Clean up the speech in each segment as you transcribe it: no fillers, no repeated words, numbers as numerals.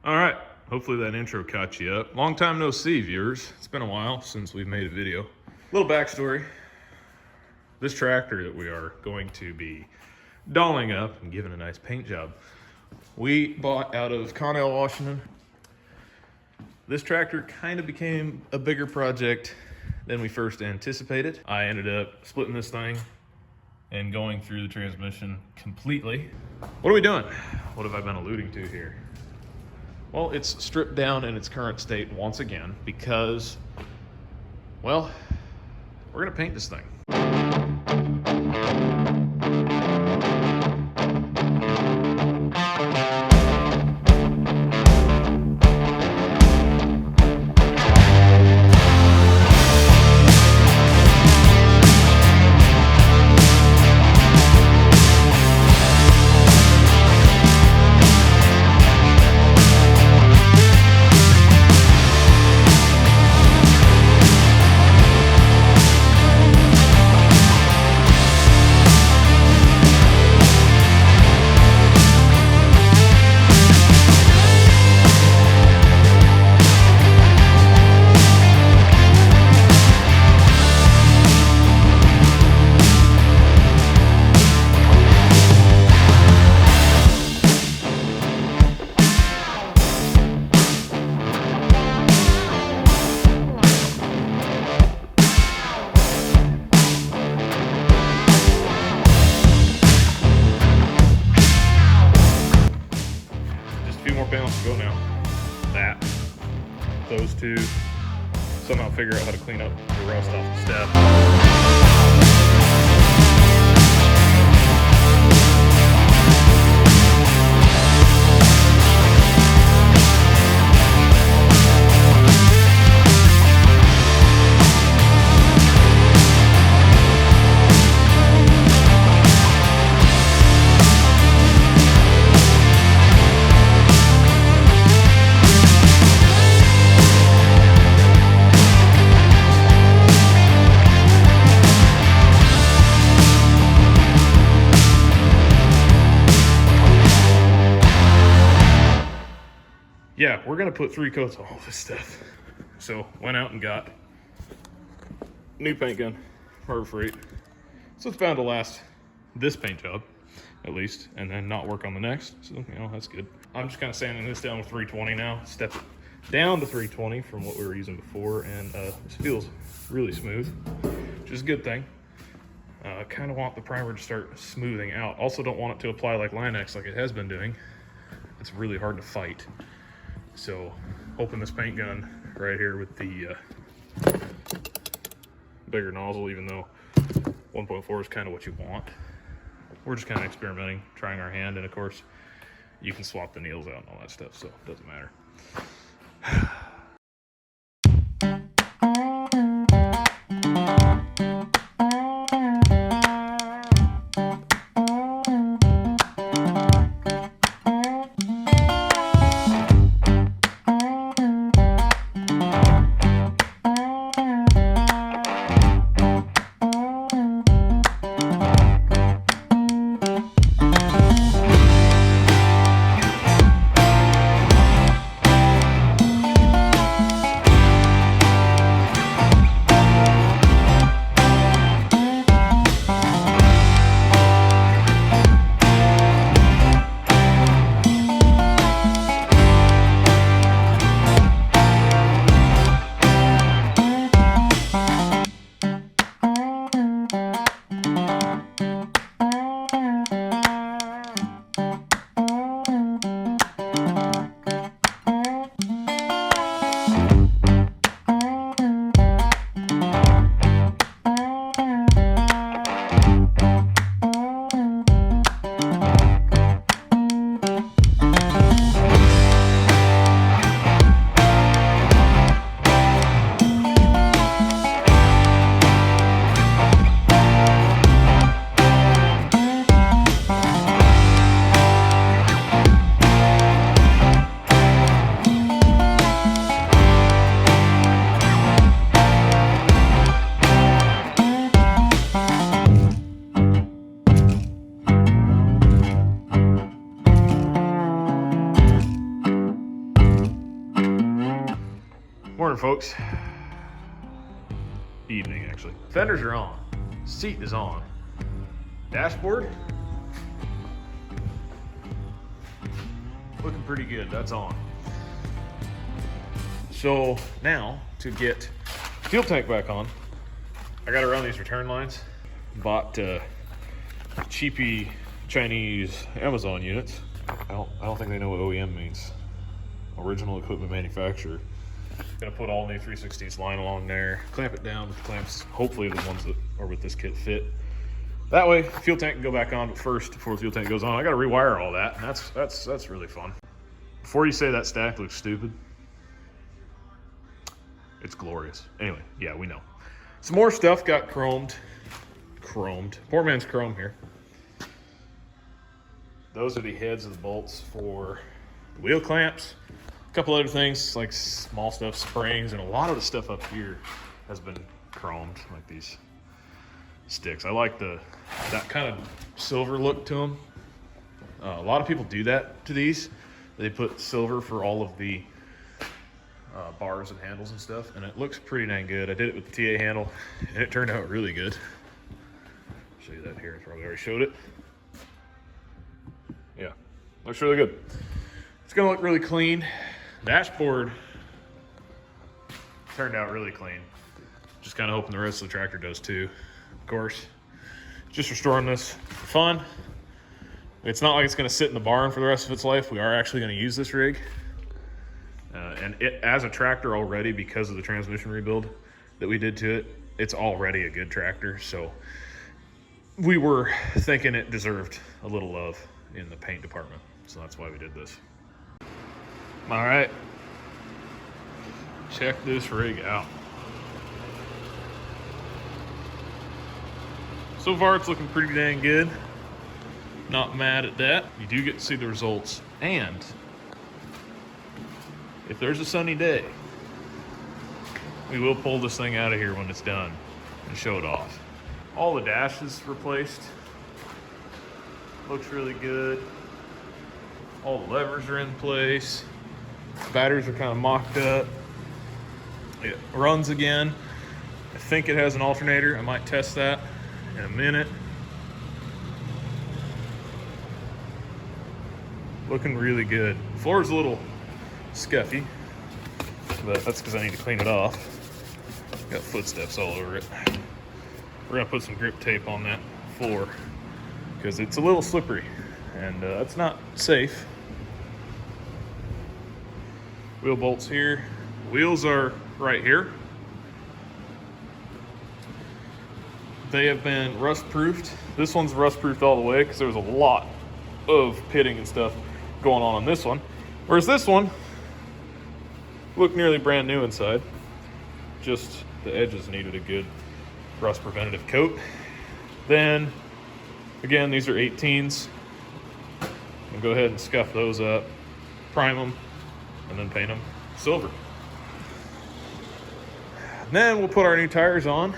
All right, hopefully that intro caught you up. Long time no see, viewers. It's been a while since we've made a video. Little backstory. This tractor that we are going to be dolling up and giving a nice paint job, we bought out of Connell, Washington. This tractor kind of became a bigger project than we first anticipated. I ended up splitting this thing and going through the transmission completely. What are we doing? What have I been alluding to here? Well, it's stripped down in its current state once again because, well, we're gonna paint this thing. Panels to go now. That, those two, somehow figure out how to clean up the rust off the step. Yeah, we're gonna put 3 coats on all this stuff. So went out and got new paint gun, Harbor Freight. So it's bound to last this paint job, at least, and then not work on the next. So, you know, that's good. I'm just kind of sanding this down with 320 now. Step it down to 320 from what we were using before, and this feels really smooth, which is a good thing. Kind of want the primer to start smoothing out. Also don't want it to apply like Line-X like it has been doing. It's really hard to fight. So open this paint gun right here with the bigger nozzle, even though 1.4 is kind of what you want. We're just kind of experimenting, trying our hand, and of course you can swap the needles out and all that stuff, so it doesn't matter. folks. Evening, actually. Fenders are on. Seat is on. Dashboard. Looking pretty good, that's on. So now to get fuel tank back on, I gotta run these return lines. Bought cheapy Chinese Amazon units. I don't think they know what OEM means. Original equipment manufacturer. Gonna put all new 3/16 line along there, clamp it down with the clamps, hopefully the ones that are with this kit fit. That way, fuel tank can go back on, but first, before the fuel tank goes on, I gotta rewire all that, and that's really fun. Before you say that stack looks stupid, it's glorious. Anyway, yeah, we know. Some more stuff got chromed. Poor man's chrome here. Those are the heads of the bolts for the wheel clamps. A couple other things like small stuff, springs, and a lot of the stuff up here has been chromed, like these sticks. I like that kind of silver look to them. A lot of people do that to these. They put silver for all of the bars and handles and stuff, and it looks pretty dang good. I did it with the TA handle, and it turned out really good. I'll show you that here. I probably already showed it. Yeah, looks really good. It's gonna look really clean. Dashboard turned out really clean. Just kind of hoping the rest of the tractor does too. Of course, just restoring this for fun. It's not like it's gonna sit in the barn for the rest of its life. We are actually gonna use this rig. And it, as a tractor already, because of the transmission rebuild that we did to it, it's already a good tractor. So we were thinking it deserved a little love in the paint department. So that's why we did this. All right, check this rig out. So far it's looking pretty dang good. Not mad at that. You do get to see the results. And if there's a sunny day, we will pull this thing out of here when it's done and show it off. All the dashes replaced. Looks really good. All the levers are in place. Batteries are kind of mocked up. It runs again. I think it has an alternator. I might test that in a minute. Looking really good. Floor's a little scuffy, but that's because I need to clean it off. Got footsteps all over it. We're gonna put some grip tape on that floor because it's a little slippery, and that's not safe. Wheel bolts here. Wheels are right here. They have been rust-proofed. This one's rust-proofed all the way because there was a lot of pitting and stuff going on this one. Whereas this one looked nearly brand new inside. Just the edges needed a good rust preventative coat. Then, again, these are 18s. I'll go ahead and scuff those up, prime them, and then paint them silver. Then we'll put our new tires on.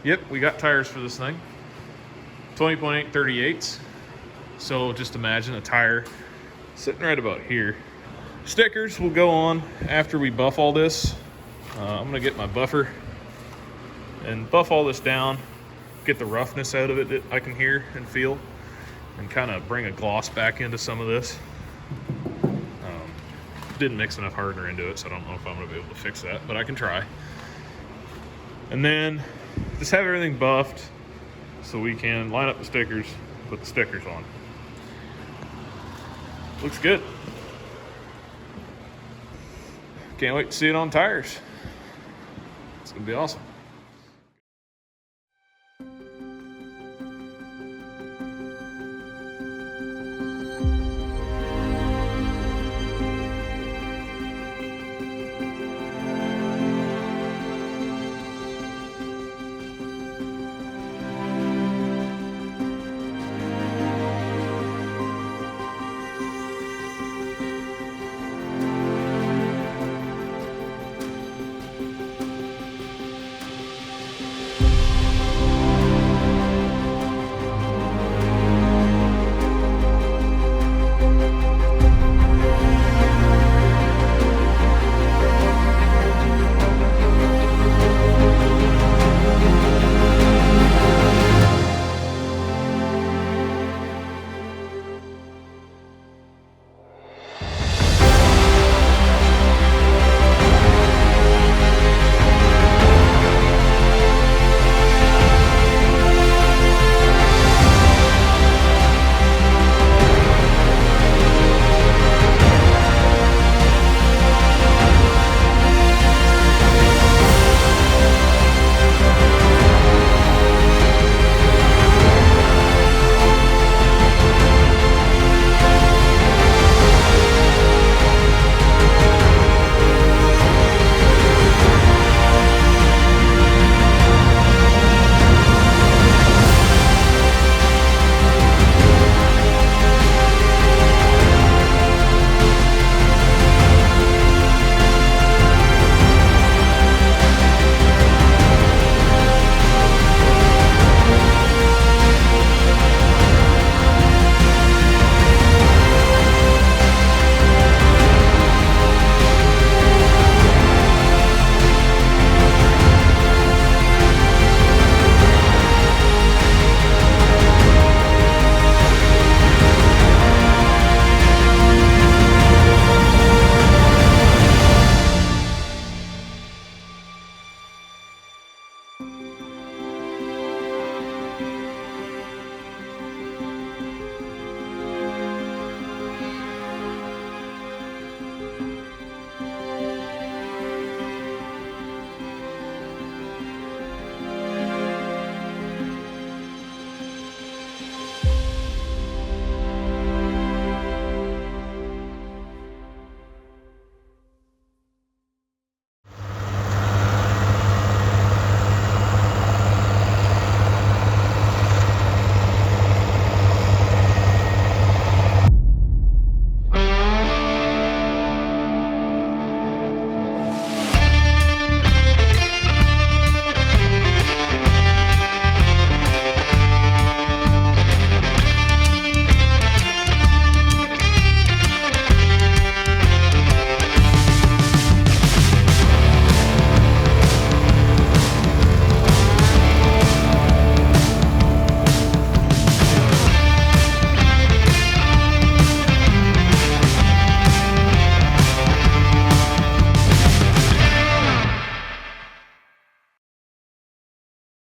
Yep, we got tires for this thing. 20.8 38s. So just imagine a tire sitting right about here. Stickers will go on after we buff all this. I'm gonna get my buffer and buff all this down, get the roughness out of it that I can hear and feel, and kind of bring a gloss back into some of this. Didn't mix enough hardener into it, so I don't know if I'm gonna be able to fix that, but I can try. And then just have everything buffed so we can line up the stickers, put the stickers on. Looks good. Can't wait to see it on tires. It's gonna be awesome.